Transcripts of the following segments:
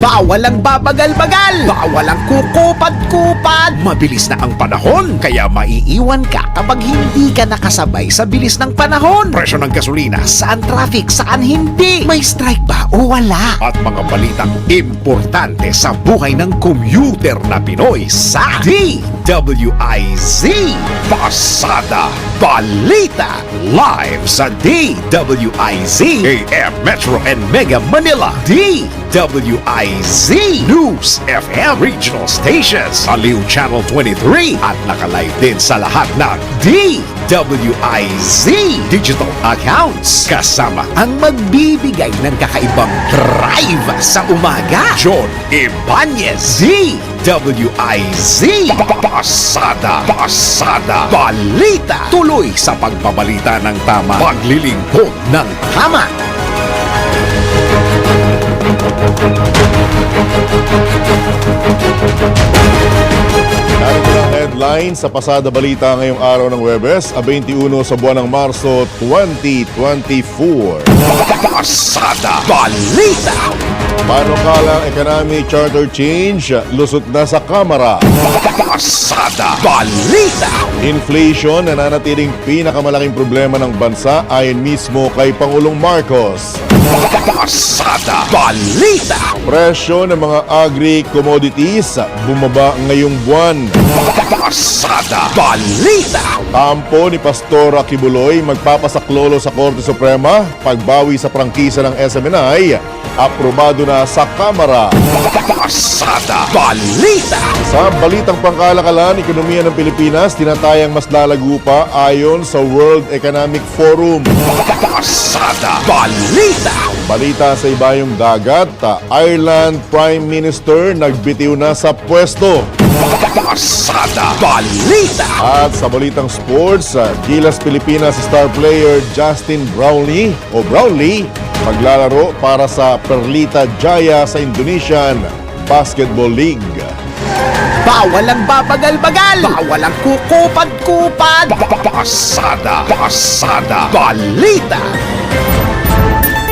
Bawal ang babagal-bagal, bawal ang kukupad-kupad. Mabilis na ang panahon, kaya maiiwan ka kapag hindi ka nakasabay sa bilis ng panahon. Presyo ng gasolina, saan traffic, saan hindi. May strike ba o wala? At mga balitang importante sa buhay ng commuter na Pinoy sa DWIZ Pasada Balita. Live sa DWIZ AM Metro and Mega Manila. DWIZ News FM Regional Stations, Aliw Channel 23 at nakalive din sa lahat ng DWIZ digital accounts. Kasama ang magbibigay ng kakaibang drive sa umaga, John Ibanez. DWIZ Pasada Balita. Tuloy sa pagbabalita ng tama, paglilingkod ng tama. Narito ang headline sa Pasada Balita ngayong araw ng Huwebes, 21 sa buwan ng Marso 2024. Pasada Balita. Panukalang economic charter change, lusot na sa Kamara. Pasada Balita. Inflation nananatiling pinakamalaking problema ng bansa ayon mismo kay Pangulong Marcos. Pasada Balita. Presyo ng mga agri-commodities bumaba ngayong buwan. Pasada Balita. Kampo ni Pastora Kibuloy magpapasaklolo sa Korte Suprema, pagbawi sa prangkisa ng SMNI, aprobado na sa Kamara. Pasada Balita. Sa balitang pangkalakalan, ekonomiya ng Pilipinas tinatayang mas lalago pa ayon sa World Economic Forum. Pasada Balita. Balita sa ibayong dagat, Ireland Prime Minister nagbitiw na sa pwesto. Pasada Balita. At sa balitang sports, Gilas Pilipinas star player Justin Brownlee maglalaro para sa Perlita Jaya sa Indonesian Basketball League. Bawal ang babagal-bagal, bawal ang kukupad-kupad. Pasada Balita.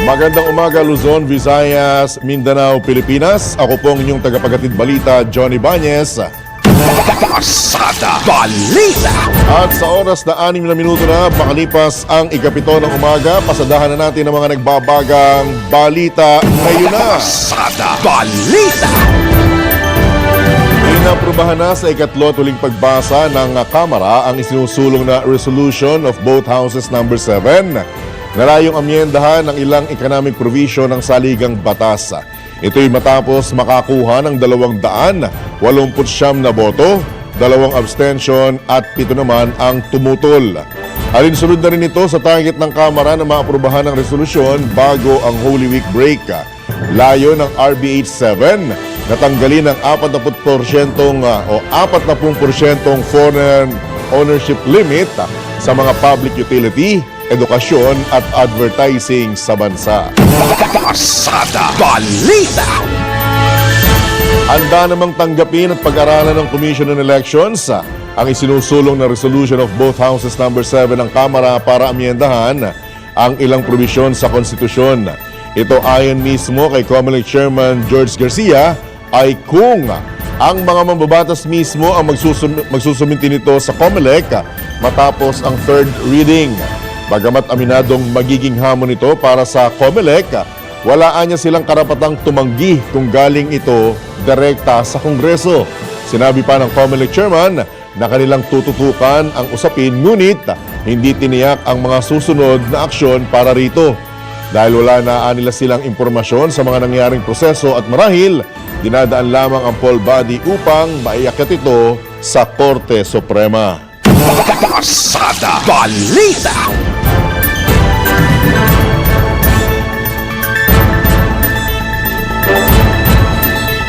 Magandang umaga Luzon, Visayas, Mindanao, Pilipinas. Ako po ang inyong tagapaghatid balita, Johnny Ibanez. Pasada Balita. At sa oras na 6 na minuto na makalipas ang ikapito ng umaga, pasadahan na natin ang mga nagbabagang balita ngayon na. Pasada Balita. Inaprubahan na sa ikatlo at huling pagbasa ng Kamara ang isinusulong na Resolution of both Houses number 7 na layong amyendahan ng ilang economic provision ng saligang batas. Ito'y matapos makakuha ng 289 na boto, 2 abstention at 7 naman ang tumutol. Alinsunod na rin ito sa target ng Kamara na maaprubahan ng resolusyon bago ang Holy Week break. Layo ng RBH 7 na tanggalin ang 40% foreign ownership limit sa mga public utility, edukasyon at advertising sa bansa. Pasada Balita. Handa namang tanggapin at pag-aralan ng Commission on Elections ang isinusulong na Resolution of both Houses number 7 ng Kamara para amyendahan ang ilang probisyon sa konstitusyon. Ito ayon mismo kay COMELEC Chairman George Garcia ay kung ang mga mambabatas mismo ang magsusuminti nito sa COMELEC matapos ang third reading. Bagamat aminadong magiging hamon ito para sa COMELEC, walaan niya silang karapatang tumanggi kung galing ito direkta sa Kongreso. Sinabi pa ng COMELEC Chairman na kanilang tututukan ang usapin ngunit hindi tiniyak ang mga susunod na aksyon para rito. Dahil wala na nila silang impormasyon sa mga nangyaring proseso at marahil, dinadaan lamang ang poll body upang maiakyat ito sa Korte Suprema. Pasada Balita.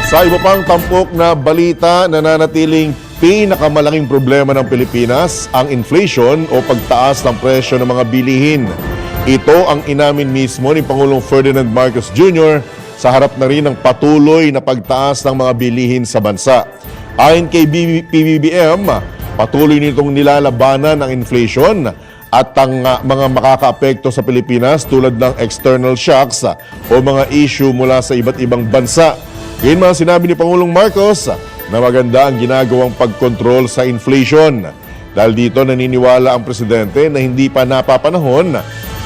Sa iba pang tampok na balita, nananatiling pinakamalaking problema ng Pilipinas ang inflation o pagtaas ng presyo ng mga bilihin. Ito ang inamin mismo ni Pangulong Ferdinand Marcos Jr. sa harap na rin ng patuloy na pagtaas ng mga bilihin sa bansa. Ayon kay PBBM, patuloy nitong nilalabanan ang inflation at ang mga makakaapekto sa Pilipinas tulad ng external shocks o mga issue mula sa iba't ibang bansa. Gayunman sinabi ni Pangulong Marcos na maganda ang ginagawang pagkontrol sa inflation. Dahil dito naniniwala ang presidente na hindi pa napapanahon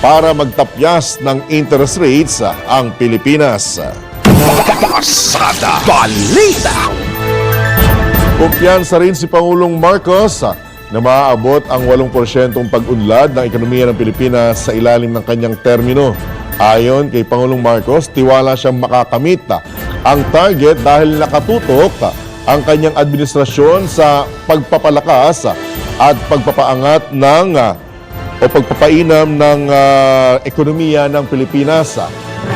para magtapyas ng interest rates ang Pilipinas. Pasada Balita. Kumpiyansa rin si Pangulong Marcos na maaabot ang 8% pag-unlad ng ekonomiya ng Pilipinas sa ilalim ng kanyang termino. Ayon kay Pangulong Marcos, tiwala siyang makakamit ang target dahil nakatutok ang kanyang administrasyon sa pagpapalakas at pagpapaangat o pagpapainam ng ekonomiya ng Pilipinas.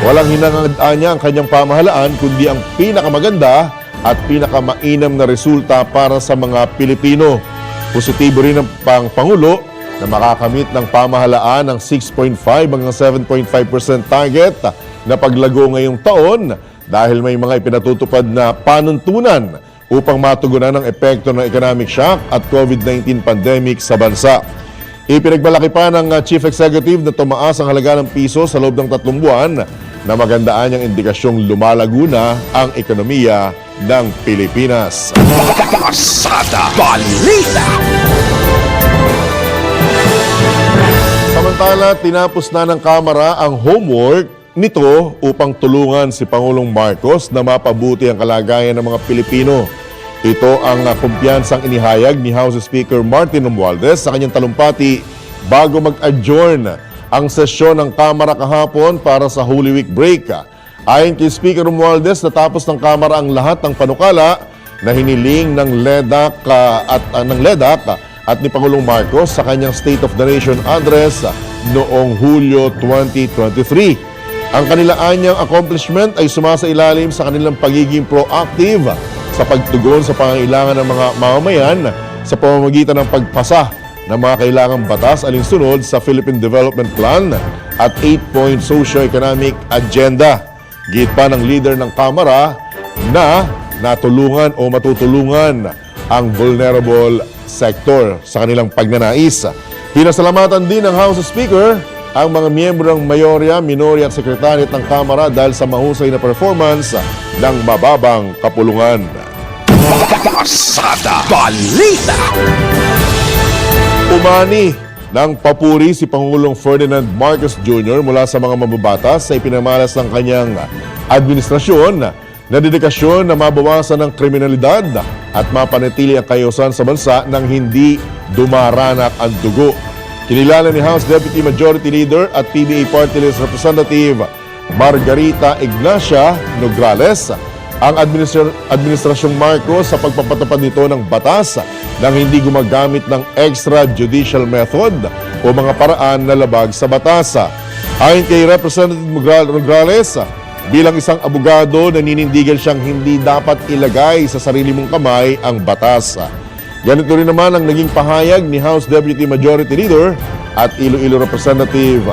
Walang hinangad niya ang kanyang pamahalaan kundi ang pinakamaganda at pinakamainam na resulta para sa mga Pilipino. Positibo rin ang Pangulo na makakamit ng pamahalaan ng 6.5 hanggang 7.5% target na paglago ngayong taon dahil may mga ipinatutupad na panuntunan upang matugunan ang epekto ng economic shock at COVID-19 pandemic sa bansa. Ipinagmalaki pa ng Chief Executive na tumaas ang halaga ng piso sa loob ng 3 buwan na magandaan niyang indikasyong lumalago na ang ekonomiya ng Pilipinas. Pasada Balita. Samantala, tinapos na ng Kamara ang homework nito upang tulungan si Pangulong Marcos na mapabuti ang kalagayan ng mga Pilipino. Ito ang kumpiyansang inihayag ni House Speaker Martin Romualdez sa kanyang talumpati bago mag-adjourn ang sesyon ng Kamara kahapon para sa Holy Week break. Ayon kay Speaker Romualdez, natapos ng Kamara ang lahat ng panukala na hiniling ng LEDAC at ni Pangulong Marcos sa kanyang State of the Nation address noong Hulyo 2023. Ang kanilang anyang accomplishment ay sumasailalim sa kanilang pagiging proactive sa pagtugon sa pangangailangan ng mga mamamayan sa pamamagitan ng pagpasa ng mga kailangang batas alinsunod sa Philippine Development Plan at 8-point socio-economic agenda. Git pa ng leader ng Kamara na natulungan o matutulungan ang vulnerable sector sa kanilang pagnanais. Pinasalamatan din ng House Speaker ang mga miyembro ng mayorya, minorya at sekretariat ng Kamara dahil sa mahusay na performance ng mababang kapulungan. Pasada Balita. Umani ng papuri si Pangulong Ferdinand Marcos Jr. mula sa mga mababatas sa ipinamalas ng kanyang administrasyon na dedikasyon na mabawasan ng kriminalidad at mapanatili ang kaayusan sa bansa nang hindi dumaranak ang dugo. Kinilala ni House Deputy Majority Leader at PBA Party List Representative Margarita Ignacia Nograles ang Administrasyong Marcos sa pagpapatupad nito ng batas nang hindi gumagamit ng extrajudicial method o mga paraan na labag sa batas. Ayon kay Representative Nograles, bilang isang abogado, naninindigan siyang hindi dapat ilagay sa sarili mong kamay ang batas. Ganito rin naman ang naging pahayag ni House Deputy Majority Leader at Iloilo Representative,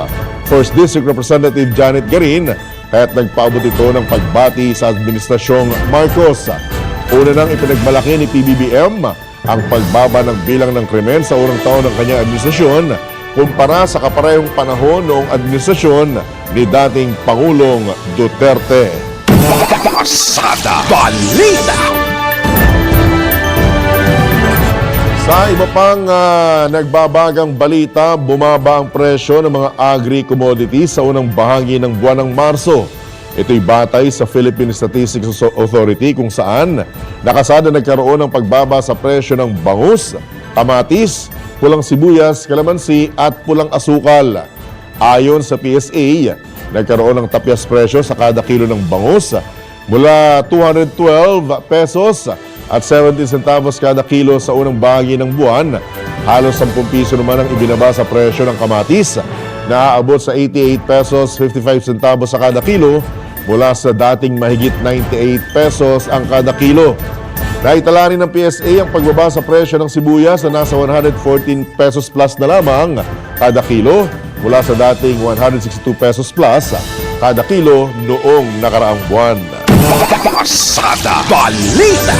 1st District Representative Janet Garin, kaya't nagpaabot ito ng pagbati sa Administrasyong Marcos. Una nang ipinagmalaki ni PBBM ang pagbaba ng bilang ng krimen sa unang taon ng kanyang administrasyon kumpara sa kaparehong panahon noong administrasyon ni dating Pangulong Duterte. Pasada Balita. Sa iba pang nagbabagang balita, bumaba ang presyo ng mga agri-commodities sa unang bahagi ng buwan ng Marso. Ito'y batay sa Philippine Statistics Authority kung saan nakasada nagkaroon ng pagbaba sa presyo ng bangus, kamatis, pulang sibuyas, kalamansi at pulang asukal. Ayon sa PSA, nagkaroon ng tapyas presyo sa kada kilo ng bangus mula 212 pesos at 70 centavos kada kilo sa unang bahagi ng buwan. Halos 10 piso naman ang ibinaba sa presyo ng kamatis na aabot sa 88 pesos 55 centavos sa kada kilo mula sa dating mahigit 98 pesos ang kada kilo. Naitala rin ng PSA ang pagbaba sa presyo ng sibuyas na nasa 114 pesos plus na lamang kada kilo mula sa dating 162 pesos plus kada kilo noong nakaraang buwan. Pasada Balita.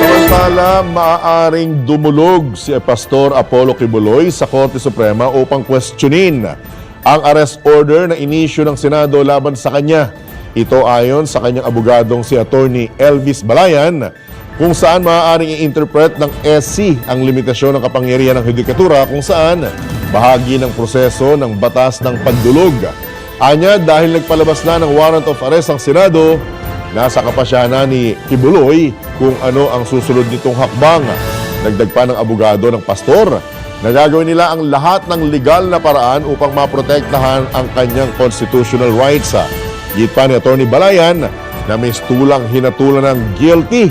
Samantala, maaaring dumulog si Pastor Apollo Kibuloy sa Korte Suprema upang questionin ang arrest order na inisyu ng Senado laban sa kanya. Ito ayon sa kanyang abogadong si Attorney Elvis Balayan, kung saan maaaring i-interpret ng SC ang limitasyon ng kapangyarihan ng Hudikatura kung saan bahagi ng proseso ng batas ng pagdulog. Anya, dahil nagpalabas na ng warrant of arrest ang Senado, nasa kapasyahan na ni Kibuloy kung ano ang susunod nitong hakbang. Dagdag pa ng abogado ng pastor na gagawin nila ang lahat ng legal na paraan upang maprotektahan ang kanyang constitutional rights. Git pa ni Atty. Balayan na may tulang hinatulan ng guilty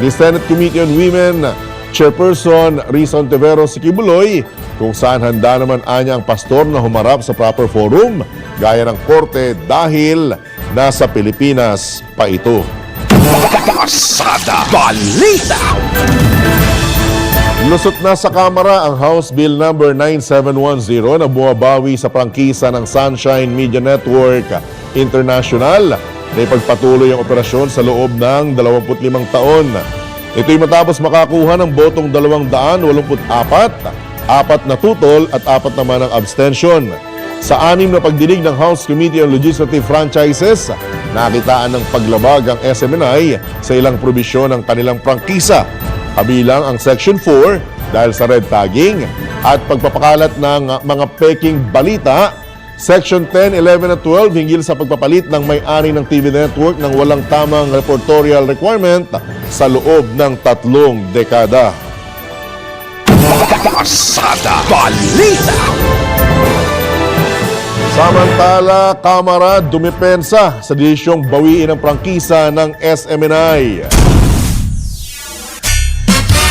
ni Senate Committee on Women Chairperson Risa Ontiveros si Kibuloy, kung saan handa naman anya ang pastor na humarap sa proper forum gaya ng korte dahil nasa Pilipinas pa ito. Pasada Balita. Lusot na sa Kamara ang House Bill number 9710 na bumabawi sa prangkisa ng Sunshine Media Network International na ipagpatuloy ang operasyon sa loob ng 25 taon. Ito'y matapos makakuha ng botong 284, 4 na tutol at 4 naman ang abstention. Sa 6 na pagdinig ng House Committee on Legislative Franchises, nakitaan ng paglabag ang SMNI sa ilang probisyon ng kanilang prangkisa, kabilang ang Section 4 dahil sa red tagging at pagpapakalat ng mga peking balita, Section 10, 11 at 12 hinggil sa pagpapalit ng may-ari ng TV network ng walang tamang reportorial requirement sa loob ng 3 dekada. Pasada Balita. Samantala, Kamara dumipensa sa desisyong bawiin ang prangkisa ng SMNI.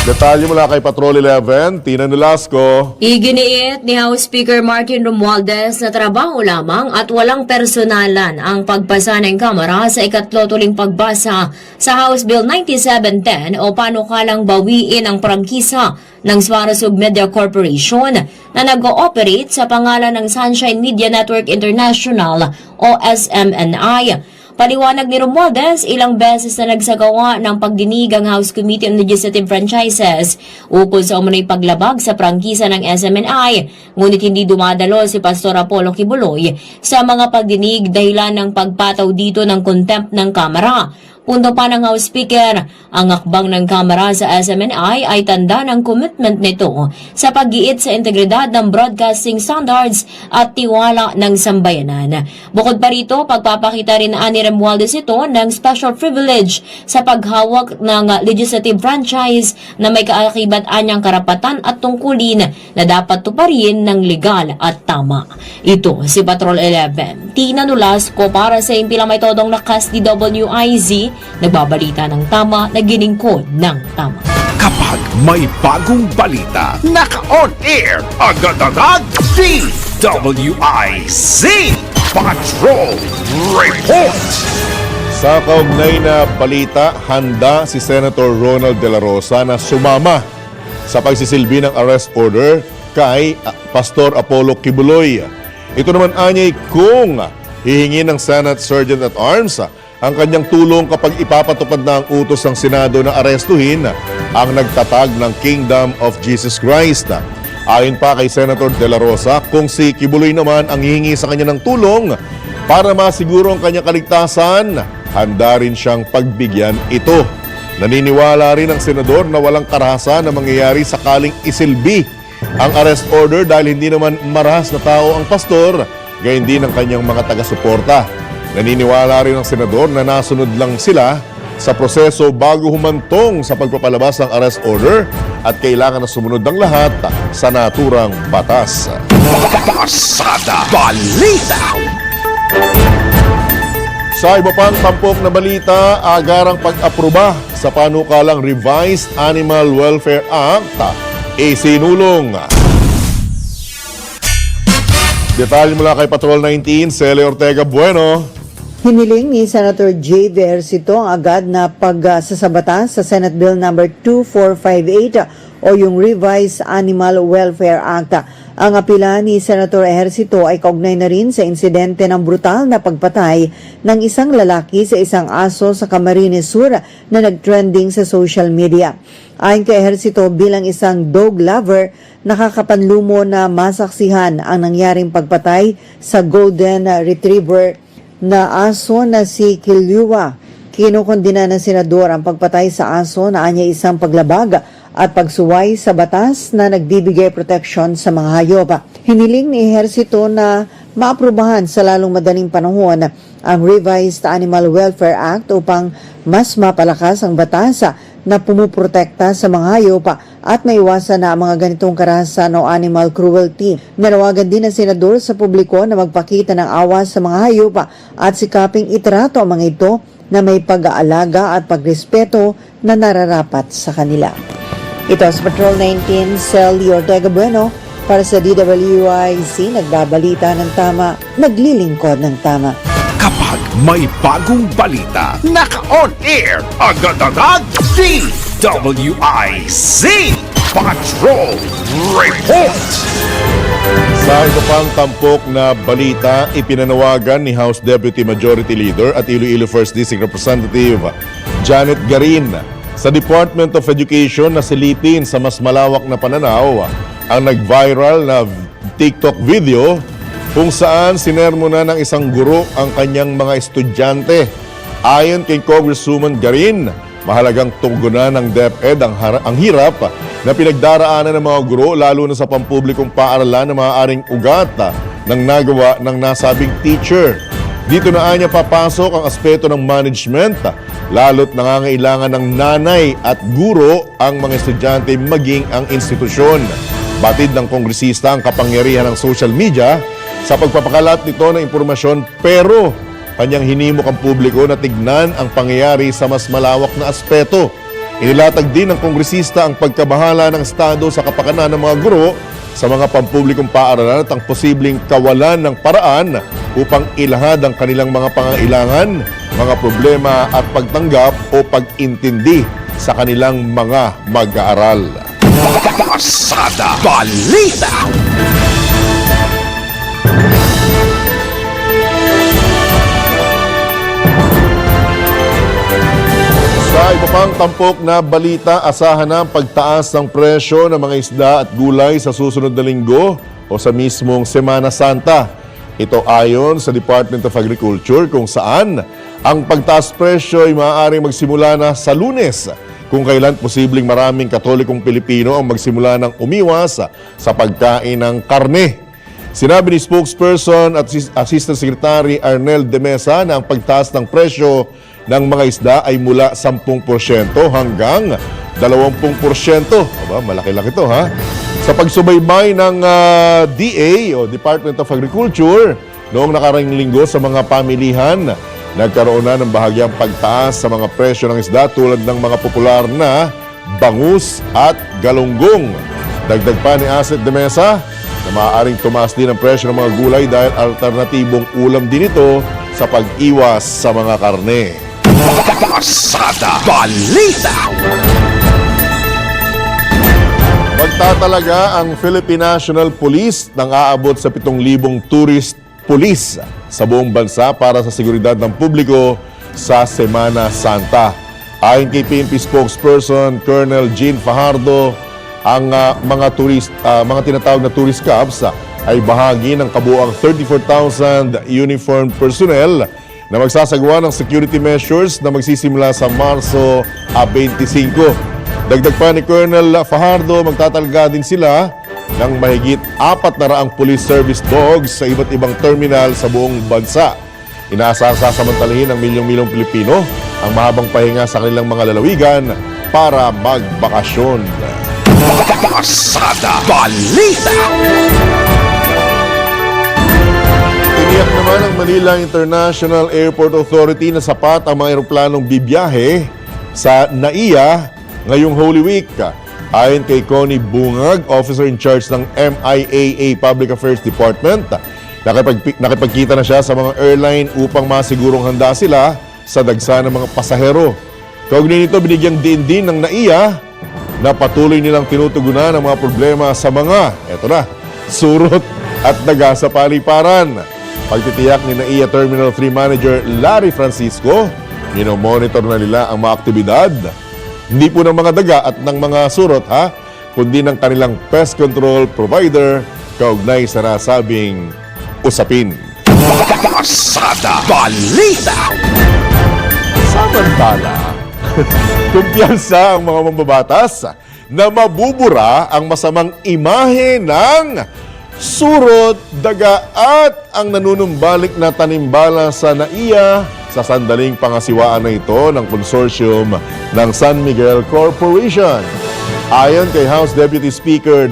Detalye mula kay Patrol 11, Tina Nolasco. Iginiit ni House Speaker Martin Romualdez na trabaho lamang at walang personalan ang pagpasa ng Kamara sa ikatlo tuling pagbasa sa House Bill 9710 o panukalang bawiin ang prangkisa ng Suarezug Media Corporation na nag-ooperate sa pangalan ng Sunshine Media Network International o SMNI. Paliwanag ni Romualdez, ilang beses na nagsagawa ng pagdinig ang House Committee on Legislative Franchises ukol sa umunoy paglabag sa prangkisa ng SMNI, ngunit hindi dumadalo si Pastor Apollo Kibuloy sa mga pagdinig dahilan ng pagpataw dito ng contempt ng Kamara. Punto pa ng House Speaker, ang akbang ng Kamara sa SMNI ay tanda ng commitment nito sa pag-iit sa integridad ng broadcasting standards at tiwala ng sambayanan. Bukod pa rito, pagpapakita rin ni Romualdez ito ng special privilege sa paghawak ng legislative franchise na may kaakibat-anyang karapatan at tungkulin na dapat tuparin ng legal at tama. Ito si Patrol 11, Tina Nolasco para sa impila may todong lakas DWIZ, nagbabalita ng tama na giningkod ng tama. Kapag may bagong balita, naka-on air, agad-agad, DWIZ Patrol Report. Sa kaugnay na balita, handa si Senator Ronald De La Rosa na sumama sa pagsisilbi ng arrest order kay Pastor Apollo Kibuloy. Ito naman anyay kung hihingi ng Senate Sergeant at Arms ang kanyang tulong kapag ipapatupad na ang utos ng Senado na arestuhin ang nagtatag ng Kingdom of Jesus Christ. Ayon pa kay Senator De La Rosa, kung si Kibuloy naman ang hihingi sa kanya ng tulong para masiguro ang kanyang kaligtasan, handa rin siyang pagbigyan ito. Naniniwala rin ang senador na walang karahasan na mangyayari sakaling isilbi ang arrest order dahil hindi naman marahas na tao ang pastor, gayon din ang kanyang mga taga-suporta. Naniniwala rin ang senador na nasunod lang sila sa proseso bago humantong sa pagpapalabas ng arrest order at kailangan na sumunod ng lahat sa naturang batas. Pasada Balita. Sa iba pang tampok na balita, agarang pag-aproba sa panukalang Revised Animal Welfare Act, isinulong. Detalye mula kay Patrol 19, Cele Ortega Bueno. Hiniling ni Senator J. Versito ang agad na pagsasabata sa Senate Bill number 2458 o yung Revised Animal Welfare Act. Ang apela ni Senator Ejercito ay kaugnay na rin sa insidente ng brutal na pagpatay ng isang lalaki sa isang aso sa Camarines Sur na nagtrending sa social media. Ayon kay Ejercito, bilang isang dog lover, nakakapanlumo na masaksihan ang nangyaring pagpatay sa Golden Retriever na aso na si Kilyua. Kinukondina ng senador ang pagpatay sa aso na anya isang paglabag at pagsuway sa batas na nagbibigay proteksyon sa mga hayop. Hiniling ni Ejercito na maaprubahan sa lalong madaling panahon ang Revised Animal Welfare Act upang mas mapalakas ang batas na pumuprotekta sa mga hayop at maiwasan na ang mga ganitong karahasan o animal cruelty. Nanawagan din ng senador sa publiko na magpakita ng awa sa mga hayop at sikaping itrato ang mga ito na may pag-aalaga at pagrespeto na nararapat sa kanila. Ito sa Patrol 19, Sally Ortega Bueno para sa DWIC, nagbabalita ng tama, naglilingkod ng tama. Kapag may bagong balita, naka-on air, agad-agad, DWIC Patrol Report! Sa iba pang tampok na balita, ipinanawagan ni House Deputy Majority Leader at Iloilo 1st District Representative Janet Garin sa Department of Education na silipin sa mas malawak na pananaw ang nag-viral na TikTok video kung saan sinermona ng isang guro ang kanyang mga estudyante. Ayon kay Congresswoman Garin, mahalagang tugunan ng DepEd ang hirap na pinagdaraanan ng mga guro lalo na sa pampublikong paaralan na maaaring ugat ng nagawa ng nasabing teacher. Dito na anya papasok ang aspeto ng management, lalo't nangangailangan ng nanay at guro ang mga estudyante maging ang institusyon. Batid ng kongresista ang kapangyarihan ng social media sa pagpapakalat nito ng impormasyon, pero kanyang hinimok ang publiko na tignan ang pangyayari sa mas malawak na aspeto. Inilatag din ng kongresista ang pagkabahala ng Estado sa kapakanan ng mga guro sa mga pampublikong paaralan at ang posibleng kawalan ng paraan upang ilahad ang kanilang mga pangailangan, mga problema at pagtanggap o pag-intindi sa kanilang mga mag-aaral. Pasada Balita! Sa iba pang tampok na balita, asahan na ang pagtaas ng presyo ng mga isda at gulay sa susunod na linggo o sa mismong Semana Santa. Ito ayon sa Department of Agriculture kung saan ang pagtaas presyo ay maaaring magsimula na sa Lunes, kung kailan posibleng maraming Katolikong Pilipino ang magsimula ng umiwas sa pagkain ng karne. Sinabi ni spokesperson at Assistant Secretary Arnel de Mesa na ang pagtaas ng presyo ng mga isda ay mula 10% hanggang 20%. Aba, malaki-laki to ha. Sa pagsubaybay ng DA o Department of Agriculture noong nakaraang linggo sa mga pamilihan, nagkaroon na ng bahagyang pagtaas sa mga presyo ng isda tulad ng mga popular na bangus at galunggong. Dagdag pa ni Asset de Mesa na maaaring tumaas din ang presyo ng mga gulay dahil alternatibong ulam din ito sa pag-iwas sa mga karne. Pasada Balita! Magtatalaga ang Philippine National Police ng aabot sa 7,000 tourist police sa buong bansa para sa seguridad ng publiko sa Semana Santa. Ayon kay PNP spokesperson Colonel Jean Fajardo, ang mga tinatawag na tourist cops ay bahagi ng kabuuang 34,000 uniformed personnel na magsasagawa ng security measures na magsisimula sa Marso 25. Dagdag pa ni Colonel Fajardo, magtatalaga din sila ng mahigit 400 police service dogs sa iba't ibang terminal sa buong bansa. Inaasahan sasamantalahin ng milyong-milyong Pilipino ang mahabang pahinga sa kanilang mga lalawigan para magbakasyon. Pasada Balita! Tiniyak naman ng Manila International Airport Authority na sapat ang mga eroplanong bibiyahe sa NAIA ngayong Holy Week. Ayon kay Connie Bungag, Officer in Charge ng MIAA Public Affairs Department, nakipagkita na siya sa mga airline upang masigurong handa sila sa dagsa ng mga pasahero. Kaugnay nito, binigyang diin din ng NAIA na patuloy nilang tinutugunan ang mga problema sa mga surot at daga sa paliparan. Pagtitiyak ni NAIA Terminal 3 Manager Larry Francisco, minomonitor na nila ang mga aktibidad. Hindi po ng mga daga at ng mga surot kundi ng kanilang pest control provider kaugnay sa nasabing usapin. Pasada Balita. Samantala, kumpiyansa ang mga mambabatas na mabubura ang masamang imahe ng surot, daga at ang nanunumbalik na tanimbala sa NAIA sa sandaling pangasiwaan na ito ng konsorsyum ng San Miguel Corporation. Ayon kay House Deputy Speaker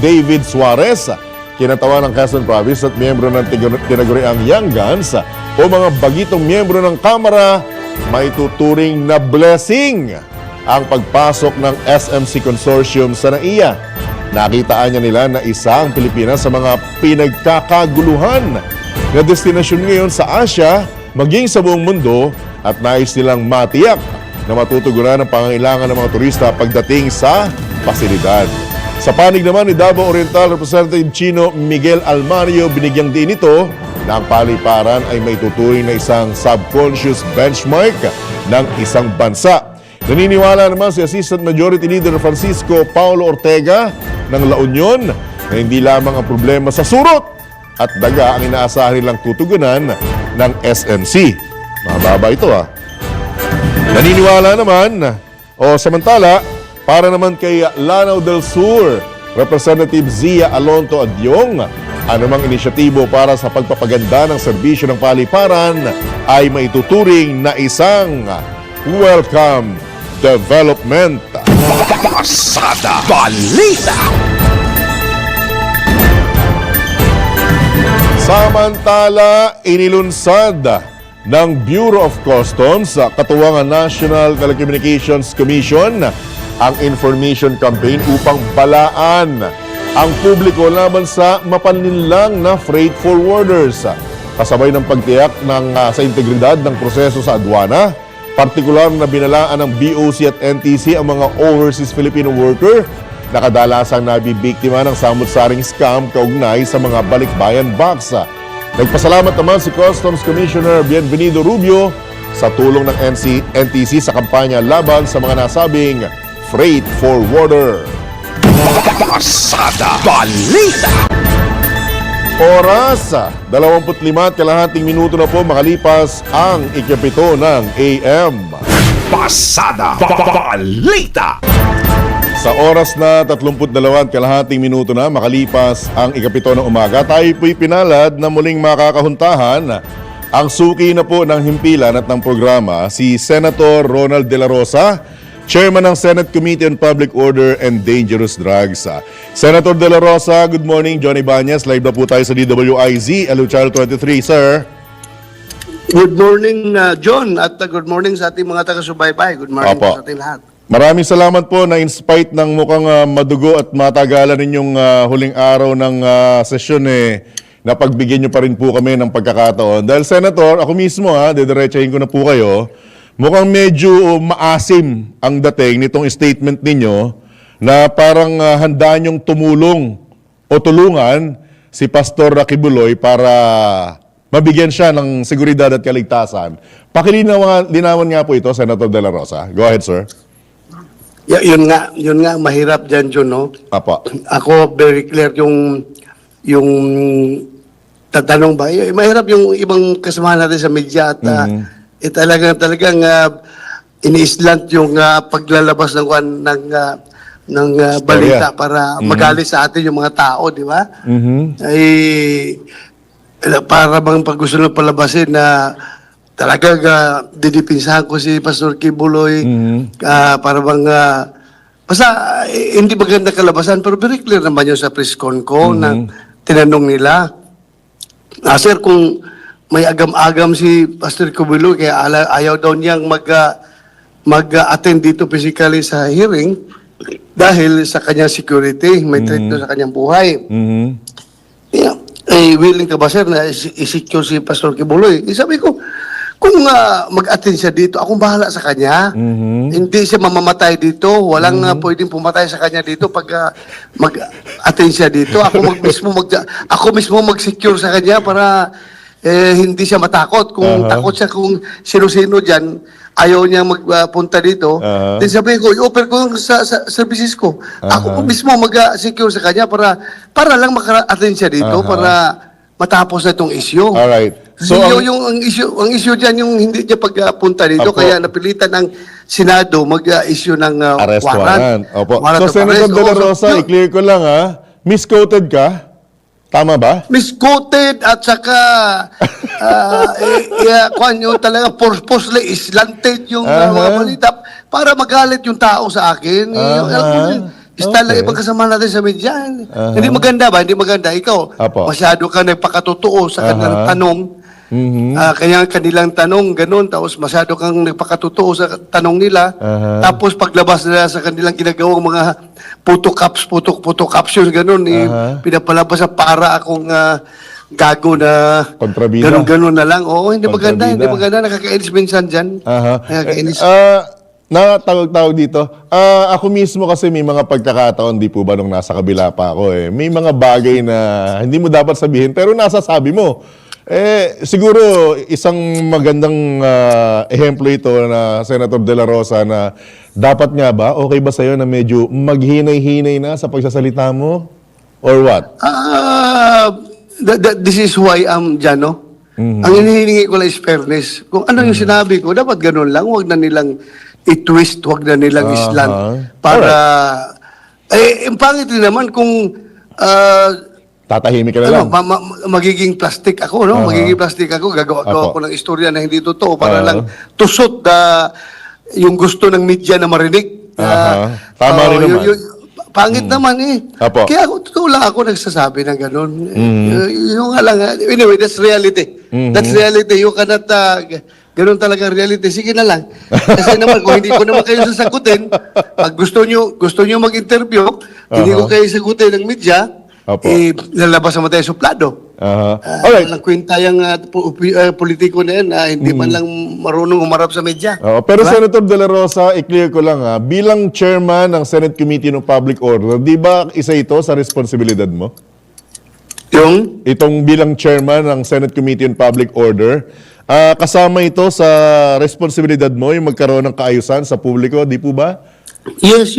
David Suarez, kinatawa ng Quezon Province at miyembro ng tinaguriang Young Guns o mga bagitong miyembro ng Kamara, may tuturing na blessing ang pagpasok ng SMC Consortium sa NAIA. Nakitaan niya nila na isa ang Pilipinas sa mga pinagkakaguluhan na destinasyon ngayon sa Asia, maging sa buong mundo, at nais nilang matiyak na matutugunan ang pangangailangan ng mga turista pagdating sa pasilidad. Sa panig naman ni Davao Oriental Representative Chino Miguel Almario, binigyang din ito na ang paliparan ay may tuturing na isang subconscious benchmark ng isang bansa. Naniniwala naman si Assistant Majority Leader Francisco Paulo Ortega ng La Union na hindi lamang ang problema sa surot at daga ang inaasahan nilang tutugunan ng SMC. Mababa ito Naniniwala naman, samantala, para naman kay Lanao del Sur, Representative Zia Alonto Adyong, anumang inisyatibo para sa pagpapaganda ng serbisyo ng paliparan ay maituturing na isang welcome development. Pasada Balita. Samantala, inilunsad ng Bureau of Customs sa katuwang National Telecommunications Commission ang information campaign upang balaan ang publiko laban sa mapanlinlang na freight forwarders. Kasabay ng pagtiyak sa integridad ng proseso sa adwana, partikular na binalaan ng BOC at NTC ang mga overseas Filipino worker na kadalasang nabibiktima ng samut-saring scam kaugnay sa mga balikbayan box. Nagpasalamat naman si Customs Commissioner Bienvenido Rubio sa tulong ng NTC sa kampanya laban sa mga nasabing freight forwarder. Pasada Balita. Oras, 25:30 minuto na po makalipas ang ikapito ng AM. Pasada Balita. Sa oras na 32:30 minuto na makalipas ang ikapito ng umaga, tayo po'y pinalad na muling makakahuntahan ang suki na po ng himpilan at ng programa, si Senator Ronald De La Rosa, Chairman ng Senate Committee on Public Order and Dangerous Drugs. Senator De La Rosa, good morning. Johnny Banyas, live na po tayo sa DWIZ, LU Channel 23, sir. Good morning, John, at good morning sa ating mga taga-subaybay. Good morning Opo. sa ating lahat. Maraming salamat po na in spite ng mukhang madugo at matagalan ninyong huling araw ng sesyon napagbigyan nyo pa rin po kami ng pagkakataon. Dahil Senator, ako mismo didiretsahin ko na po kayo, mukhang medyo maasim ang dating nitong statement ninyo na parang handa nyong tumulong o tulungan si Pastor Kibuloy para mabigyan siya ng seguridad at kaligtasan. Pakilinawan nga po ito, Senator De La Rosa. Go ahead, sir. Yun nga, mahirap dyan, John, no? Apa. Ako, very clear yung tatanong ba? Mahirap yung ibang kasamahan natin sa media at talagang ini-slant yung paglalabas ng balita para magalit sa atin yung mga tao, di ba? Ay para bang pag gusto nang palabasin na talagang didipinsahan ko si Pastor Kibuloy, para bang basta hindi maganda kalabasan, pero very clear naman yun sa press con ko na tinanong nila, sir, kung may agam-agam si Pastor Kibuloy kaya ayaw daw niyang mag-attend dito physically sa hearing dahil sa kanyang security, may threat doon sa kanyang buhay. Willing ka ba, sir, na i-secure si Pastor Kibuloy? Sabi ko, kung mag-attend siya dito, akong bahala sa kanya. Hindi siya mamamatay dito. Walang pwedeng pumatay sa kanya dito pag mag-attend siya dito. Ako mismo mag-secure sa kanya para hindi siya matakot. Kung takot siya kung sino-sino dyan, ayaw niya magpunta dito, then sabihin ko, i-offer ko yung sa services ko. Ako mismo mag-secure sa kanya para lang maka-attend siya dito, para matapos na itong issue. Alright. So, ang issue dyan, yung hindi niya pagpunta dito, Opo. kaya napilitan ng Senado mag-issue ng arrest warrant. Opo. Warrant So, of Senator arrest. De La Oo, Rosa, so, i-clear ko lang misquoted ka? Tama ba? misquoted at saka kung yung talaga purposely slanted yung mga balita para magalit yung tao sa akin. Talaga pagkasama natin sa media. Hindi maganda ba? Hindi maganda. Ikaw, Apo. masyado ka nagpakatotoo sa kanilang tanong. Kaya kanilang tanong, ganun. Tapos masyado kang nagpakatotoo sa tanong nila. Tapos paglabas nila sa kanilang ginagawang mga puto captions, ganun. Pinapalabas sa para akong gago na Kontrabida. ganun na lang. Oo, hindi maganda. Kontrabida. Hindi maganda. Nakakainis minsan dyan. Nakakainis. Natawag dito. Ako mismo kasi may mga pagkakataon, di po ba, nung nasa kabila pa ako may mga bagay na hindi mo dapat sabihin, pero nasasabi mo. Siguro isang magandang ehemplo ito na Senator De La Rosa na dapat nga ba, okay ba sa'yo na medyo maghinay-hinay na sa pagsasalita mo? Or what? This is why I'm dyan, no? Ang hinihingi ko lang is fairness. Kung ano yung sinabi ko, dapat ganun lang. Huwag na nilang i-twist, huwag na nilang islant. Para, ang pangit din naman kung, Tatahimik ka na lang. magiging plastic ako, no? Magiging plastic ako, gagawa ko ng istorya na hindi totoo para lang tusot yung gusto ng media na marinig. Tama rin naman. Pangit naman Apo. Kaya totoo lang ako nagsasabi ng ganun. Yung nga lang, anyway, that's reality. That's reality. You cannot, ganun talaga reality. Sige na lang. Kasi naman, kung hindi ko naman kayo sasagutin, pag gusto nyo mag-interview, hindi ko kayo sagutin ng media, Apo. lalabas naman tayo suplado. Alright. Walang kwenta yung politiko na yan, hindi man lang marunong umarap sa media. Pero Diba? Senator De La Rosa, i-clear ko lang bilang chairman ng Senate Committee on Public Order, di ba isa ito sa responsibilidad mo? Itong bilang chairman ng Senate Committee on Public Order, kasama ito sa responsibilidad mo yung magkaroon ng kaayusan sa publiko, di po ba? Yes.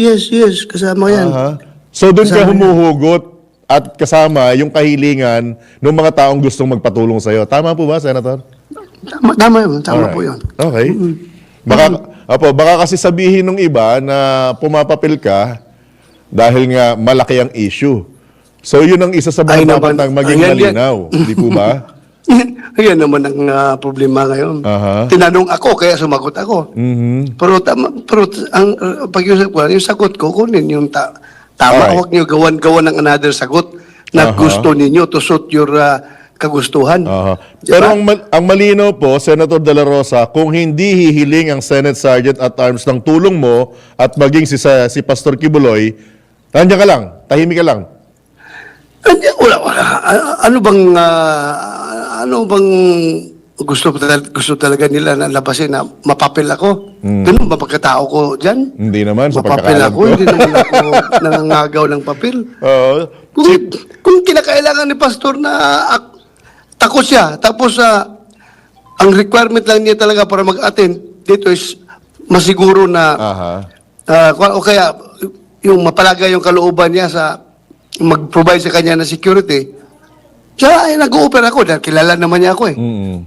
Kasama yan. So doon ka Kasama yan. humuhugot at kasama yung kahilingan ng mga taong gustong magpatulong sa'yo. Tama po ba, Senator? Tama yun. Tama Alright. po yun. Okay. Baka kasi sabihin ng iba na pumapapil ka dahil nga malaki ang issue. So yun ang isa sa mga dapat nang maging malinaw. Di po ba? Yan naman ang problema ngayon. Tinanong ako, kaya sumagot ako. Pero ang pag-usap ko, yung sagot ko, kunin yung tama. Alright. Huwag niyo gawan ng another sagot na gusto ninyo to suit your kagustuhan. Pero ang malinaw po, Senator De La Rosa, kung hindi hihiling ang Senate Sergeant at Arms ng tulong mo at maging si Pastor Kibuloy, nandiyan ka lang, tahimik ka lang. Wala. Ano bang gusto talaga nila na labasin na mapapil ako? Ganun ba pagkatao ko dyan? Hindi naman, sa Mapapil pagkakalam ako, ko. hindi naman ako nangangagaw ng papel. Kung kinakailangan ni Pastor na takot siya, tapos ang requirement lang niya talaga para mag-attend dito is masiguro na o kaya yung mapalagay yung kalooban niya sa mag-provide sa kanya ng security. Siya ay nag-o-offer ako dahil kilala naman niya ako Yun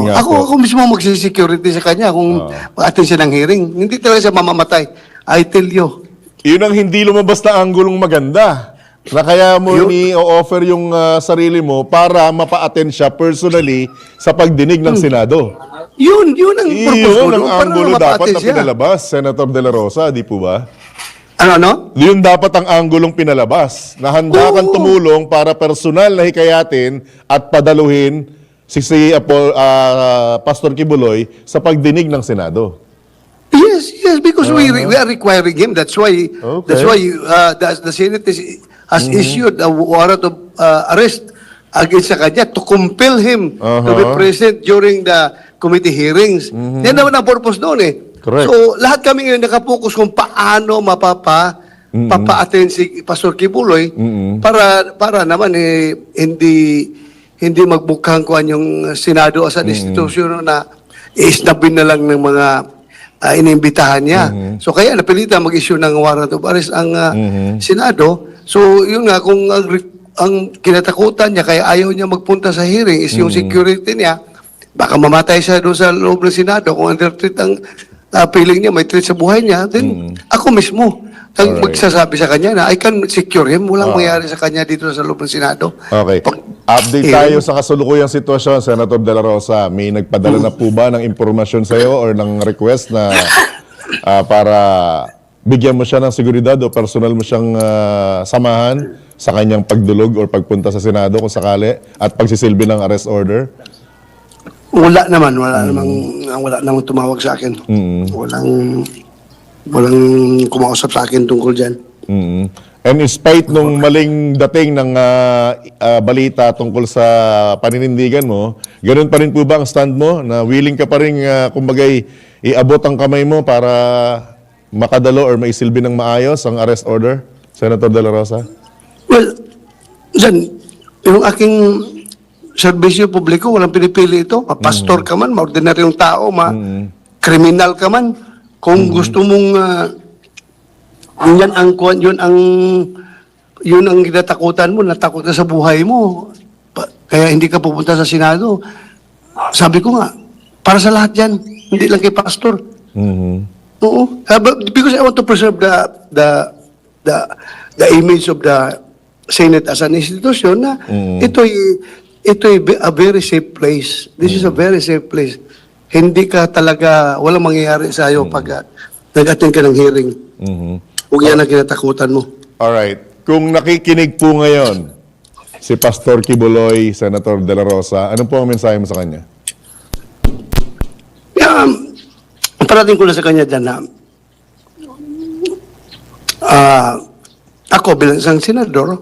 nga po. Ako mismo mag-security sa kanya kung mag-attend siya ng hearing. Hindi talaga siya mamamatay. I tell you. Yun ang hindi lumabas na anggulong maganda. Na kaya mo ni-offer yung sarili mo para mapa-attend siya personally sa pagdinig ng Senado. Yun ang purpose ko. Yun ang para anggulo dapat mapa-attend na siya. pinalabas, Senator De La Rosa, di po ba? Ano? Yun dapat ang anggulong pinalabas. Na handa kang tumulong para personal na hikayatin at padaluhin si Pastor Kibuloy sa pagdinig ng Senado. Yes, because we are requiring him. That's why the Senate has issued a warrant of arrest against sa kanya to compel him to be present during the committee hearings. Yan naman ang purpose doon eh. Correct. So, lahat kami ngayon nakapokus kung paano papa-attend si Pastor Kibuloy para naman hindi magbukhang kuan yung Senado as an institusyon na i-snapin na lang ng mga inimbitahan niya. So kaya napilitan mag-issue ng warrant of arrest ang Senado. So yun nga, kung ang kinatakutan niya kaya ayaw niya magpunta sa hearing is yung security niya, baka mamatay siya doon sa loob ng Senado kung under threat ang feeling niya, may threat sa buhay niya, then ako mismo ang Alright. magsasabi sa kanya na I can secure him. Walang mangyari sa kanya dito sa loob ng Senado. Okay. Update tayo sa kasulukuyang sitwasyon, Senator De La Rosa. May nagpadala na po ba ng impormasyon sa iyo or ng request na para bigyan mo siya ng seguridad o personal mo siyang samahan sa kanyang pagdulog or pagpunta sa Senado kung sakali at pagsisilbi ng arrest order? Wala namang tumawag sa akin. Walang kumausap sa akin tungkol dyan. And in spite nung maling dating ng balita tungkol sa paninindigan mo, ganoon pa rin po ba ang stand mo na willing ka pa rin kumbagay iabot ang kamay mo para makadalo or maisilbi ng maayos ang arrest order, Senator De La Rosa? Well, dyan, yung aking serbisyo publiko, walang pinipili ito. Pastor ka man, ordinaryong tao, kriminal ka man. Kung gusto mong yun ang kinatakutan mo, natakot ka sa buhay mo, kaya hindi ka pupunta sa Senado. Sabi ko nga, para sa lahat yan, hindi lang kay pastor. Oo. Because I want to preserve the image of the Senate as an institution na ito'y a very safe place. This is a very safe place. Hindi ka talaga, walang mangyayari sa iyo pag nag-attend ka ng hearing. Huwag yan ang kinatakutan mo. Alright. Kung nakikinig po ngayon si Pastor Kibuloy, Senator De La Rosa, ano po ang mensahe mo sa kanya? Parating ko na sa kanya dyan na ako bilang isang senador,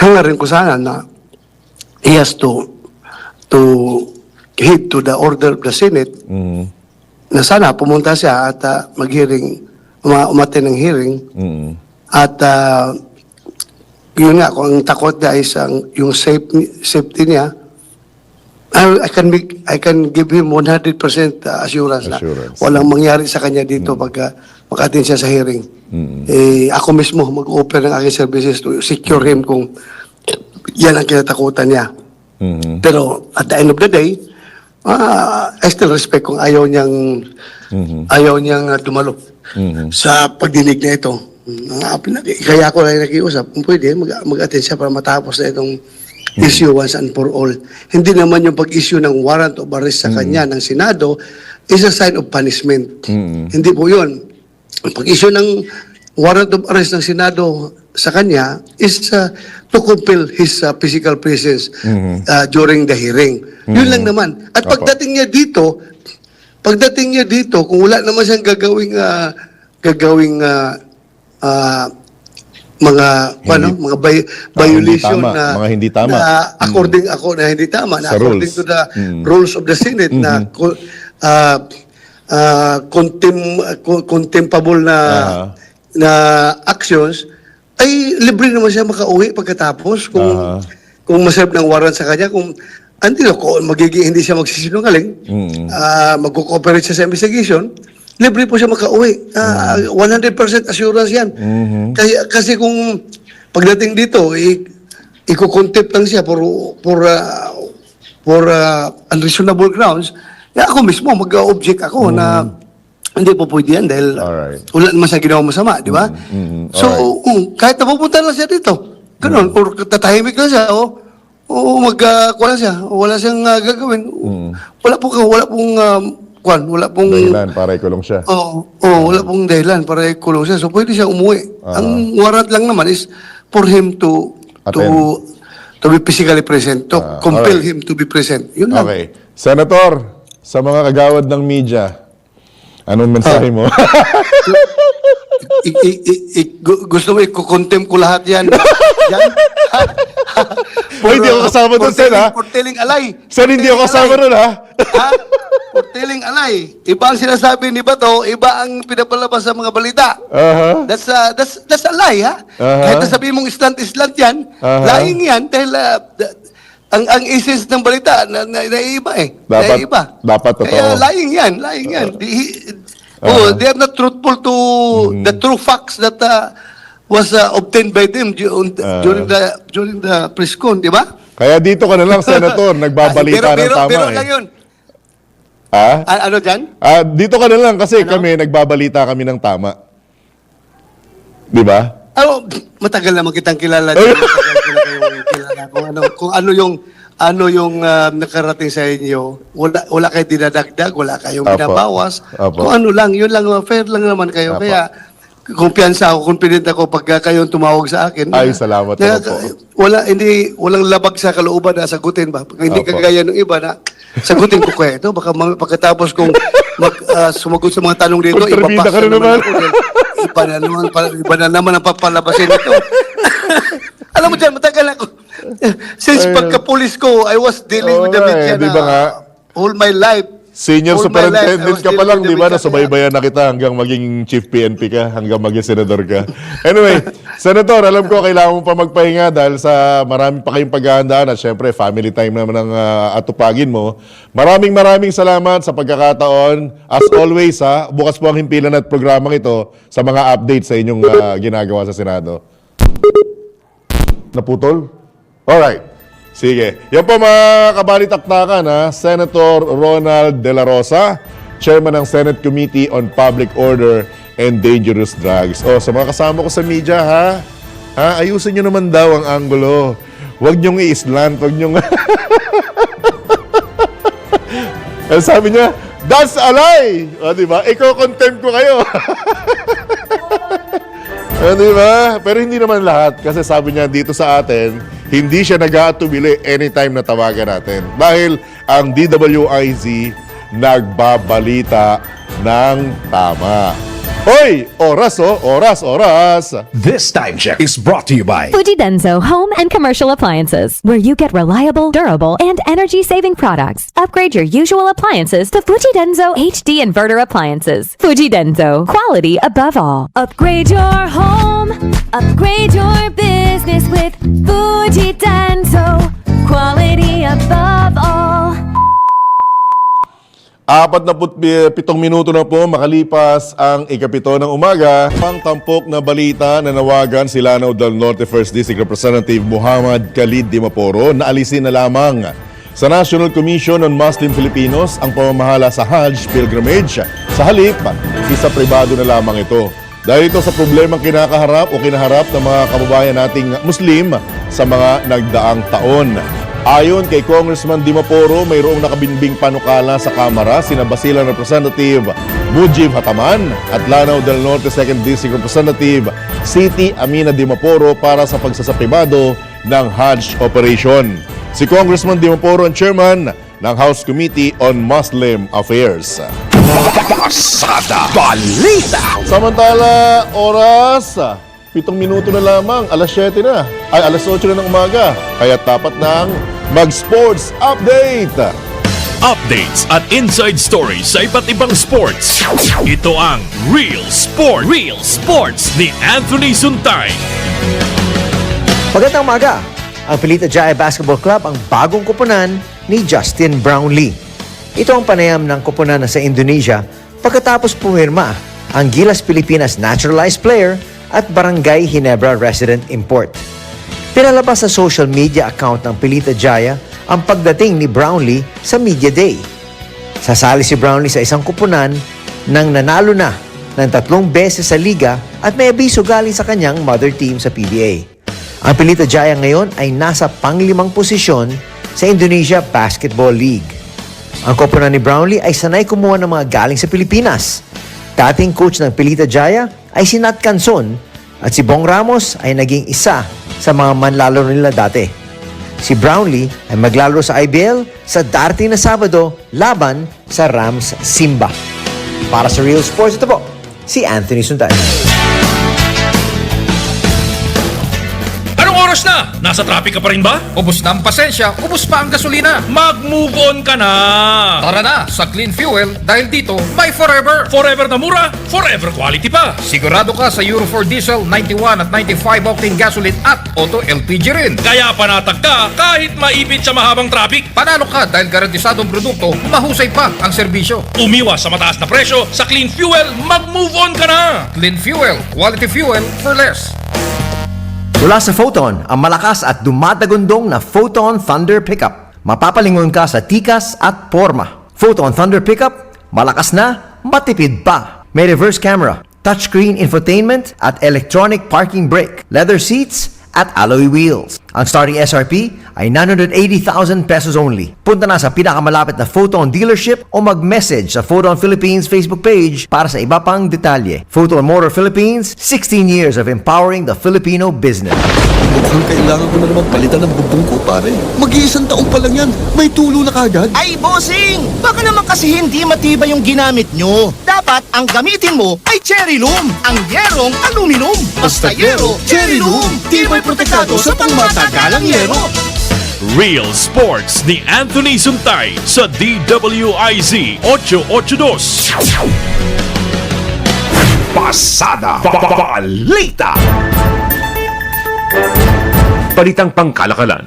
hangarin ko sana na he has to heed to the order of the Senate na sana pumunta siya at mag-hearing, umattend ng hearing at yun nga, kung ang takot niya is yung safety niya, I can give him 100% assurance na walang mangyari sa kanya dito pag mag-attend siya sa hearing. Ako mismo mag-offer ng aking services to secure him kung yan ang kinatakutan niya. Pero at the end of the day, I still respect kung ayaw niyang dumalo sa pagdinig na ito. Kaya ako lang nakiusap, kung pwede, mag-attend siya para matapos na itong issue once and for all. Hindi naman yung pag-issue ng warrant of arrest sa kanya ng Senado is a sign of punishment. Hindi po yun. Ang pag-issue ng warrant of arrest ng Senado sa kanya is to compel his physical presence during the hearing. Yun lang naman. At pagdating niya dito, kung wala naman siyang gagawing mga violation na hindi tama. According na hindi tama na according rules. to the rules of the Senate na contemptible na actions, ay libre naman siya makauwi pagkatapos kung maserve ng warrant sa kanya, kung hindi siya magsisinungaling, magko-cooperate siya sa investigation, libre po siya makauwi. 100% assurance yan. Kasi kung pagdating dito, iko-contempt lang siya for unreasonable grounds, ako mismo mag-object ako na hindi po pwede yan dahil wala naman siya ginawa masama, di ba? So, kahit napupunta lang siya dito, ganun, or tatahimik lang siya, wala siyang gagawin. Wala pong dahilan para ikulong siya. Wala pong dahilan para ikulong siya. So pwede siya umuwi. Ang warrant lang naman is for him to be physically present, to compel him to be present. Yun lang. Okay. Senator, sa mga kagawad ng media, anong mensahe mo? gusto mo ikukontem ko lahat yan. Yan. Hoy, hindi ako kasama doon, Sen, ha? For telling alay. Sen, hindi ako kasama alay. nun, ha? Ha? For telling alay. Iba ang sinasabi ni Bato, iba ang pinapalabas sa mga balita. Aha. That's a lie, ha? Aha. Kahit nasabihin mong islant yan, Aha. lying yan dahil ang essence ng balita naiiba eh. Naiiba. Dapat totoo. Kaya lying yan. They are not truthful to the true facts that was obtained by them during the press con, di ba? Kaya dito ka na lang, Senator, nagbabalita ng tama Pero eh. lang yun. Ha? Ano dyan? Dito ka na lang kasi kami, nagbabalita kami ng tama. Di ba? Matagal naman kitang kilala. Kilala kung ano yung nakarating sa inyo. Wala kayo dinadagdag, wala kayong Apo. binabawas. Apo. Kung ano lang, yun lang, fair lang naman kayo. Apo. Kaya, kumpiyansa ako, confident ako pagka kayong tumawag sa akin. Ay, salamat po. Walang labag sa kalooban na sagutin ba? Hindi Apo. kagaya ng iba na sagutin ko kaya ito. Baka pagkatapos kong sumagot sa mga tanong dito, Kontrabida ka rin naman naman. ako. Iba na naman ang papalabasin ito. Alam mo dyan, matagal ako. Since pagka-police ko, I was dealing with the media di ba nga? all my life. Senior All my life, I superintendent was ka pa lang, dealing di with ba? the media. Nasubaybayan na kita hanggang maging chief PNP ka, hanggang maging senador ka. Anyway, Senator, alam ko kailangan mo pa magpahinga dahil sa marami pa kayong paghahandaan at syempre family time naman ang atupagin mo. Maraming salamat sa pagkakataon. As always, bukas po ang himpilan at programang ito sa mga updates sa inyong ginagawa sa Senado. Naputol? Alright. Sige. Yan po mga kabalitaktakan, Senator Ronald De La Rosa, Chairman ng Senate Committee on Public Order and Dangerous Drugs. Sa mga kasama ko sa media, ayusin nyo naman daw ang anggulo. Huwag nyong i-slant, huwag nyong... Sabi niya, that's a lie! Diba? Iko-contempt ko kayo. Diba? Pero hindi naman lahat. Kasi sabi niya dito sa atin, hindi siya nag-aatubili anytime na tawagan natin. Dahil ang DWIZ nagbabalita ng tama. Hoy! Oras! This time check is brought to you by Fuji Denso Home and Commercial Appliances, where you get reliable, durable, and energy-saving products. Upgrade your usual appliances to Fuji Denso HD Inverter Appliances. Fuji Denso, quality above all. Upgrade your home, upgrade your business with Fuji Denso, quality above all. 47 minuto na po makalipas ang ikapito ng umaga. Pangtampok na balita na nawagan si Lanao del Norte 1st District Representative Muhammad Khalid Dimaporo na alisin na lamang sa National Commission on Muslim Filipinos ang pamamahala sa Hajj pilgrimage. Sa halip, isa pribado na lamang ito. Dahil ito sa problemang kinaharap ng mga kababayan nating Muslim sa mga nagdaang taon. Ayon kay Congressman Dimaporo, mayroong nakabinbing panukala sa Kamara sina Basilan Representative Mujib Hataman at Lanao del Norte 2nd District Representative Siti Amina Dimaporo para sa pagsasapribado ng Hajj operation. Si Congressman Dimaporo ang chairman ng House Committee on Muslim Affairs. Pasada Balita. Samantala, oras 7 minuto na lamang, alas 7 na. Ay, alas 8 na ng umaga. Kaya tapat ng mag-sports update. Updates at inside stories sa iba't ibang sports. Ito ang Real Sports ni Anthony Suntay. Magandang umaga. Ang Pilita Jaya Basketball Club ang bagong kupunan ni Justin Brownlee. Ito ang panayam ng kupunan sa Indonesia pagkatapos pumirma ang Gilas Pilipinas naturalized player at Barangay Ginebra resident import. Pinalabas sa social media account ng Pilita Jaya ang pagdating ni Brownlee sa Media Day. Sasali si Brownlee sa isang kupunan nang nanalo na ng 3 beses sa liga at may abiso galing sa kanyang mother team sa PBA. Ang Pilita Jaya ngayon ay nasa pang-5 posisyon sa Indonesia Basketball League. Ang kupunan ni Brownlee ay sanay kumuha ng mga galing sa Pilipinas. Dating coach ng Pilita Jaya ay si Nat Canson at si Bong Ramos ay naging isa sa mga manlalaro nila dati. Si Brownlee ay maglalaro sa IBL sa darating na Sabado laban sa Rams Simba. Para sa Real Sports, ito po si Anthony Suntay. oras na? Nasa traffic ka pa rin ba? Ubus na ang pasensya, ubus pa ang gasolina. Mag-move on ka na! Tara na sa Clean Fuel dahil dito may forever. Forever na mura, forever quality pa! Sigurado ka sa Euro 4 Diesel, 91 at 95 octane gasoline at Auto LPG rin. Kaya panatag ka kahit maipit sa mahabang traffic. Panalo ka dahil garantisadong produkto, mahusay pa ang serbisyo. Umiwas sa mataas na presyo sa Clean Fuel, mag-move on ka na! Clean Fuel, quality fuel for less. Mula sa Photon, ang malakas at dumadagundong na Photon Thunder Pickup. Mapapalingon ka sa tikas at porma. Photon Thunder Pickup, malakas na, matipid pa. May reverse camera, touchscreen infotainment at electronic parking brake, leather seats at alloy wheels. Ang starting SRP ay 980,000 pesos only. Punta na sa pinakamalapit na Photon dealership o mag-message sa Photon Philippines Facebook page para sa iba pang detalye. Photon Motor Philippines, 16 years of empowering the Filipino business. Mukhang kailangan ko na naman palitan ng bubong ko, pare. Mag-iisang taong pa lang yan. May tulo na kagad. Ay, bossing! Baka naman kasi hindi matibay yung ginamit nyo. Dapat ang gamitin mo ay Cherry Loom, ang yerong aluminum. Basta yero, Cherry Loom. Tibay protektado sa pangmatagalang yero. Real Sports ni Anthony Suntay sa DWIZ 882. Pasada Balita. Balitang pangkalakalan.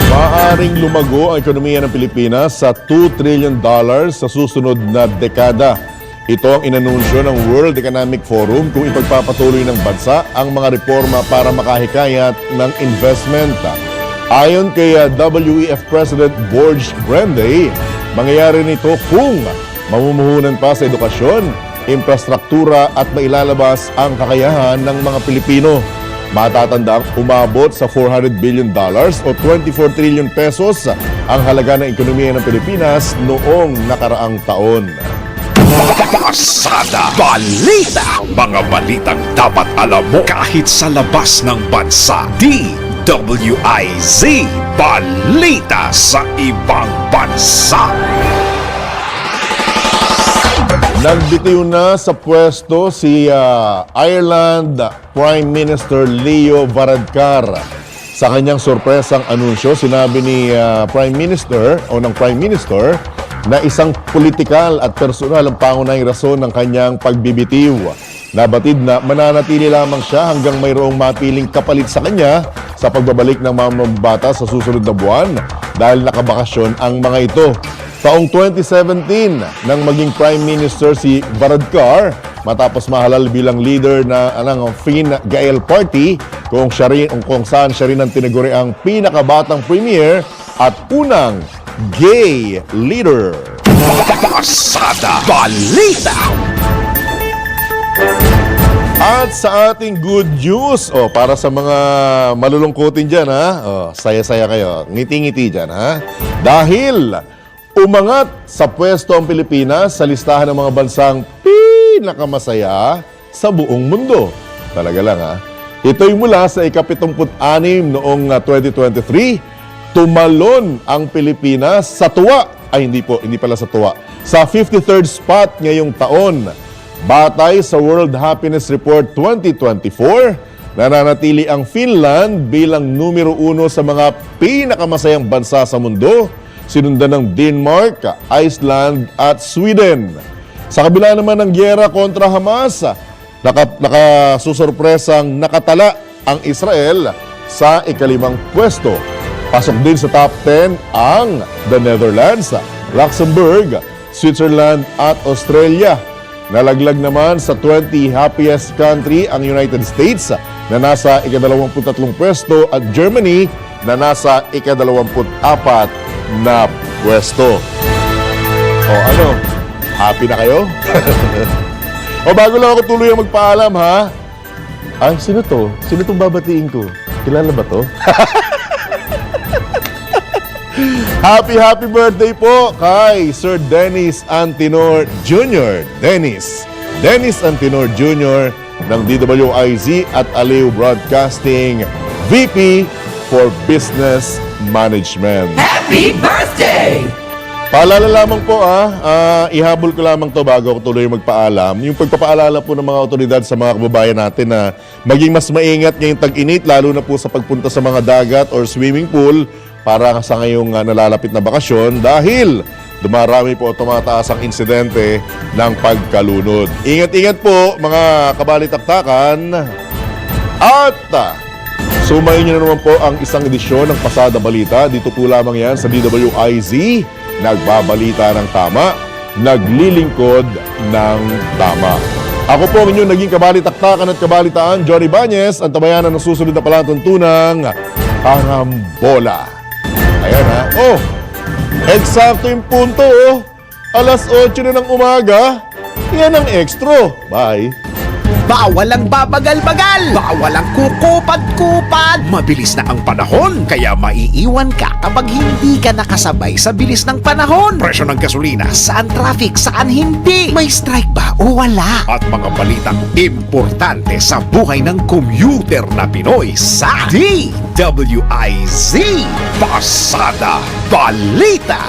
Maaring lumago ang ekonomiya ng Pilipinas sa $2 trillion sa susunod na dekada. Ito ang inanunsyo ng World Economic Forum kung ipagpapatuloy ng bansa ang mga reforma para makahikayat ng investment. Ayon kay WEF President Borge Brende, mangyayari nito kung mamumuhunan pa sa edukasyon, infrastruktura at mailalabas ang kakayahan ng mga Pilipino. Matatandang umabot sa $400 billion o 24 trillion pesos ang halaga ng ekonomiya ng Pilipinas noong nakaraang taon. Pasada Balita. Mga balitang dapat alam mo kahit sa labas ng bansa. DWIZ Balita sa ibang bansa. Nagbitiw na sa pwesto si Ireland Prime Minister Leo Varadkar. Sa kanyang sorpresang anunsyo, sinabi ni Prime Minister o ng Prime Minister na isang politikal at personal ang pangunahing rason ng kanyang pagbibitiw. Nabatid na mananatili lamang siya hanggang mayroong mapiling kapalit sa kanya sa pagbabalik ng mga mambata sa susunod na buwan dahil nakabakasyon ang mga ito. Taong 2017 nang maging Prime Minister si Varadkar matapos mahalal bilang leader ng Fine Gael Party kung saan siya rin ang tinaguri ang pinakabatang premier at unang gay leader. Pasada Balita. At sa ating good news, para sa mga malulungkutin dyan, saya-saya kayo, ngiti-ngiti dyan, dahil umangat sa pwesto ang Pilipinas sa listahan ng mga bansang pinakamasaya sa buong mundo. Talaga lang, Ito'y mula sa ika-76 noong 2023, tumalon ang Pilipinas sa tuwa, hindi pala sa tuwa, sa 53rd spot ngayong taon. Batay sa World Happiness Report 2024, nananatili ang Finland bilang numero 1 sa mga pinakamasayang bansa sa mundo, sinundan ng Denmark, Iceland at Sweden. Sa kabila naman ng gyera kontra Hamas, nakasusurpresang nakatala ang Israel sa ika-5 pwesto. Pasok din sa top 10 ang the Netherlands, Luxembourg, Switzerland at Australia. Nalaglag naman sa 20 happiest country ang United States na nasa ika-23 pwesto at Germany na nasa ika-24 na pwesto. Happy na kayo? Bago lang ako tuloy ang magpaalam, Ay, sino to? Sino itong babatiin ko? Kilala ba to? Happy birthday po kay Sir Dennis Antinor Jr. Dennis Antinor Jr. ng DWIZ at Aliw Broadcasting, VP for Business Management. Happy birthday! Paalala lamang po ihabol ko lamang to bago ako tuloy magpaalam. Yung pagpapaalala po ng mga otoridad sa mga kababayan natin na maging mas maingat ngayong tag-init, lalo na po sa pagpunta sa mga dagat or swimming pool para sa ngayong nalalapit na bakasyon dahil dumarami po o tumataas ang insidente ng pagkalunod. Ingat-ingat po mga kabalitaktakan at sumayin nyo na naman po ang isang edisyon ng Pasada Balita. Dito po lamang yan sa DWIZ. Nagbabalita ng tama, naglilingkod ng tama. Ako po ang inyong naging kabalitaktakan at kabalitaan, Johnny Bañez, ang tabayanan ng susunod na palatuntunang Karambola. Ayan eksakto yung punto Alas 8 na ng umaga. Yan ang extra. Bye. Bawal ang babagal-bagal, bawal ang kukupad-kupad. Mabilis na ang panahon, kaya maiiwan ka kapag hindi ka nakasabay sa bilis ng panahon. Presyo ng gasolina, saan traffic, saan hindi. May strike ba o wala? At mga balitang importante sa buhay ng commuter na Pinoy sa DWIZ Pasada Balita.